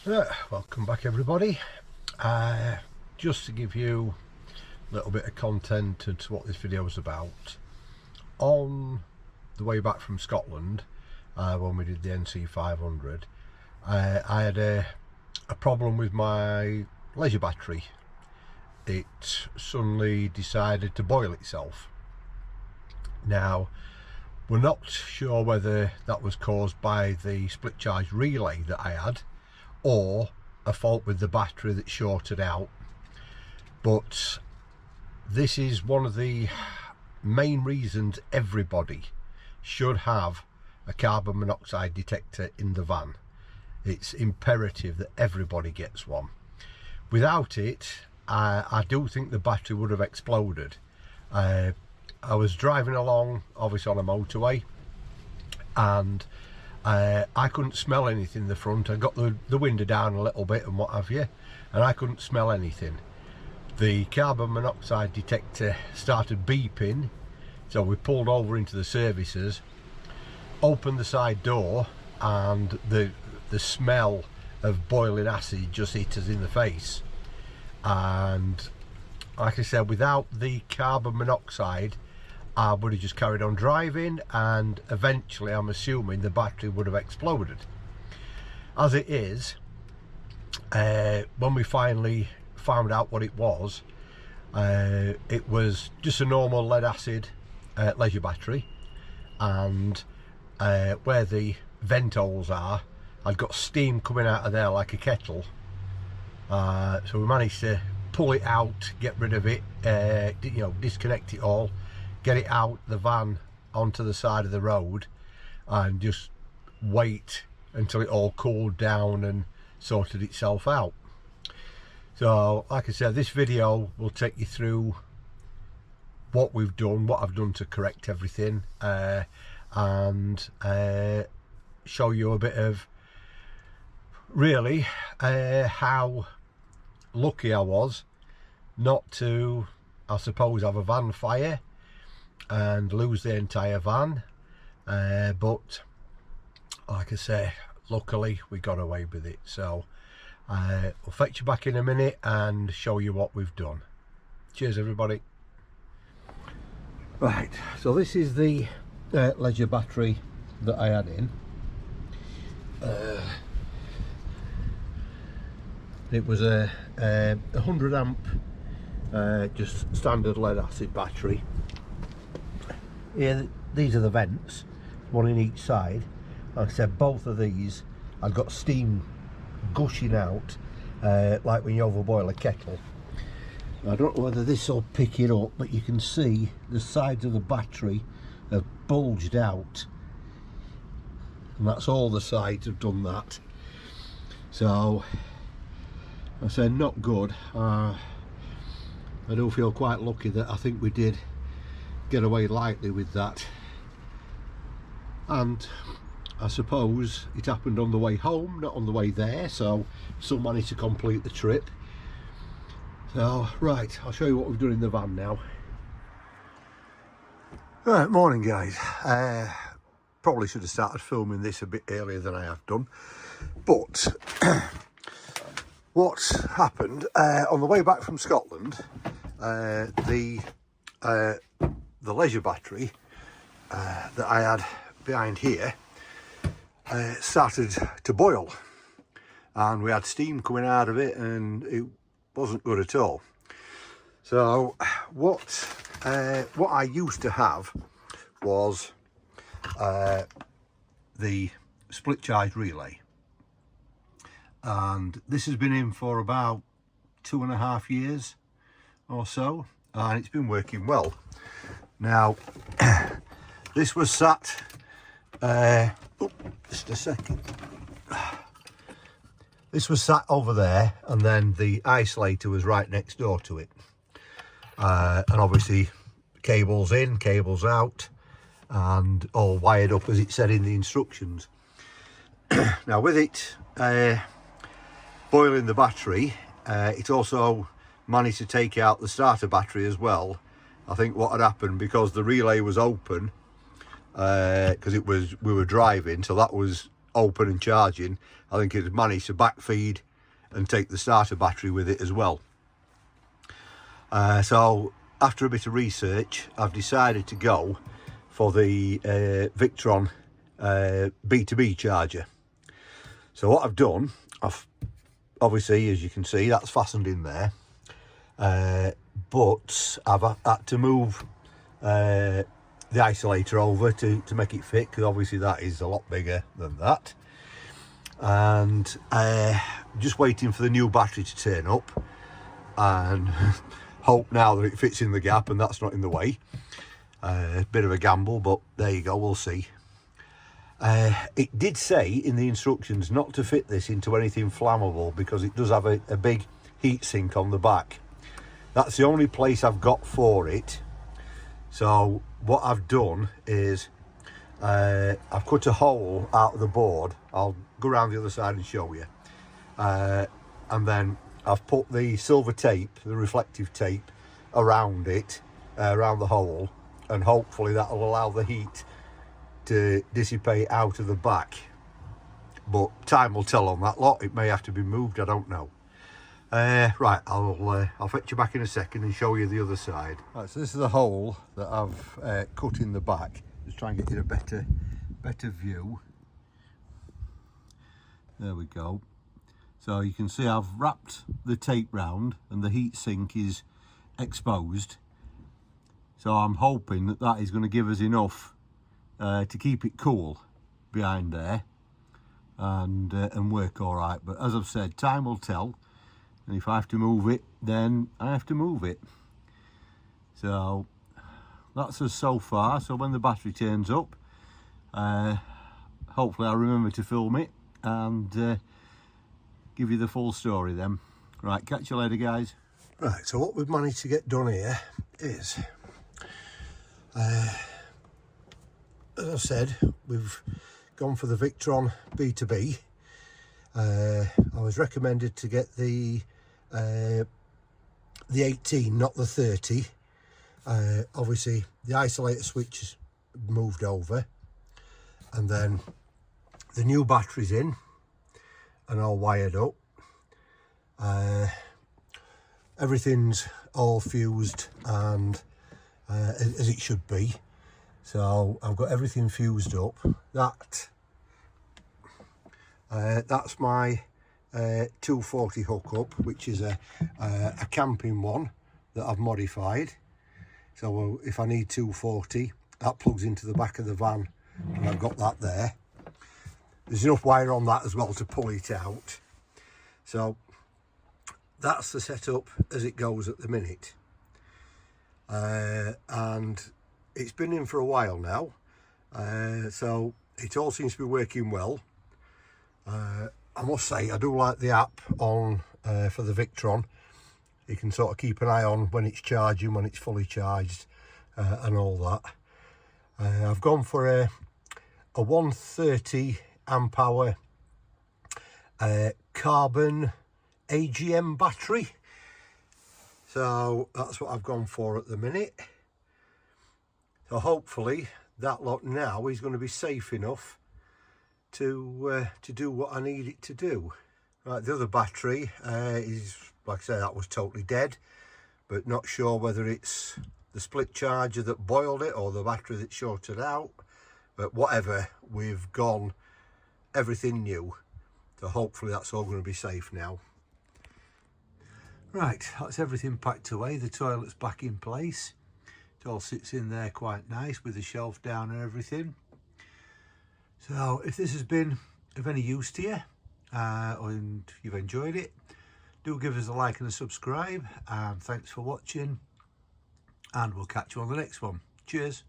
Welcome back everybody. Just to give you a little bit of content to what this video is about. On the way back from Scotland, when we did the NC 500, I had a problem with my leisure battery. It suddenly decided to boil itself. Now, we're not sure whether that was caused by the split charge relay that I had, or a fault with the battery that shorted out. But this is one of the main reasons everybody should have a carbon monoxide detector in the van. It's imperative that everybody gets one. Without it, I do think the battery would have exploded. I was driving along, obviously on a motorway, and I couldn't smell anything in the front. I got the window down a little bit and what have you, and I couldn't smell anything. The carbon monoxide detector started beeping, so we pulled over into the services, opened the side door, and the smell of boiling acid just hit us in the face. And like I said, without the carbon monoxide, I would have just carried on driving, and eventually I'm assuming the battery would have exploded. As it is, when we finally found out what it was just a normal lead acid leisure battery, and where the vent holes are, I'd got steam coming out of there like a kettle. So we managed to pull it out, get rid of it, disconnect it all, get it out the van onto the side of the road, and just wait until it all cooled down and sorted itself out. So like I said, this video will take you through what we've done, what I've done to correct everything, and show you a bit of really how lucky I was not to, I suppose, have a van fire and lose the entire van, but like I say, luckily we got away with it. So we'll fetch you back in a minute and show you what we've done. Cheers everybody. Right, so this is the leisure battery that I had in. It was a 100 amp just standard lead acid battery. Yeah, these are the vents, one in each side. Like I said, both of these, I've got steam gushing out like when you overboil a kettle. I don't know whether this will pick it up, but you can see the sides of the battery have bulged out, and that's all the sides have done that. So I said, not good. I do feel quite lucky that I think we did get away lightly with that, and I suppose it happened on the way home, not on the way there, so still managed to complete the trip. So right, I'll show you what we've done in the van now. Right, morning guys. Probably should have started filming this a bit earlier than I have done, but what happened on the way back from Scotland, the leisure battery that I had behind here started to boil, and we had steam coming out of it, and it wasn't good at all. So what I used to have was the split charge relay, and this has been in for about 2.5 years or so, and it's been working well. Now this was sat just a second, this was sat over there, and then the isolator was right next door to it, and obviously cables in, cables out, and all wired up as it said in the instructions. Now with it boiling the battery, it also managed to take out the starter battery as well. I think what had happened, because the relay was open, because we were driving, so that was open and charging, I think it's managed to backfeed and take the starter battery with it as well. So after a bit of research, I've decided to go for the Victron B2B charger. So what I've done, obviously, as you can see, that's fastened in there, but I've had to move the isolator over to make it fit, because obviously that is a lot bigger than that. And just waiting for the new battery to turn up, and hope now that it fits in the gap and that's not in the way. Bit of a gamble, but there you go, we'll see. It did say in the instructions not to fit this into anything flammable, because it does have a big heat sink on the back. That's the only place I've got for it. So what I've done is I've cut a hole out of the board. I'll go around the other side and show you. And then I've put the silver tape, the reflective tape, around it, around the hole, and hopefully that'll allow the heat to dissipate out of the back. But time will tell on that lot. It may have to be moved, I don't know. Right, I'll fetch you back in a second and show you the other side. Right, so this is the hole that I've cut in the back. Just try and get you a better view. There we go. So you can see I've wrapped the tape round and the heat sink is exposed. So I'm hoping that that is going to give us enough to keep it cool behind there and work all right. But as I've said, time will tell. And if I have to move it, then I have to move it. So that's us so far. So when the battery turns up, hopefully I'll remember to film it and give you the full story then. Right, catch you later, guys. Right, so what we've managed to get done here is, as I said, we've gone for the Victron B2B. I was recommended to get the 18, not the 30. Obviously the isolator switch is moved over, and then the new battery's in and all wired up. Everything's all fused and as it should be. So I've got everything fused up. That's my 240 hookup, which is a camping one that I've modified. So if I need 240, that plugs into the back of the van, and I've got that there. There's enough wire on that as well to pull it out. So that's the setup as it goes at the minute. And it's been in for a while now, so it all seems to be working well. I must say, I do like the app on for the Victron. You can sort of keep an eye on when it's charging, when it's fully charged, and all that. I've gone for a 130 amp hour carbon AGM battery. So that's what I've gone for at the minute. So hopefully that lot now is going to be safe enough to do what I need it to do. Right, the other battery is, like I say, that was totally dead, but not sure whether it's the split charger that boiled it or the battery that shorted out. But whatever, we've gone everything new, so hopefully that's all going to be safe now. Right, that's everything packed away. The toilet's back in place. It all sits in there quite nice with the shelf down and everything. So if this has been of any use to you and you've enjoyed it, do give us a like and a subscribe, and thanks for watching, and we'll catch you on the next one. Cheers.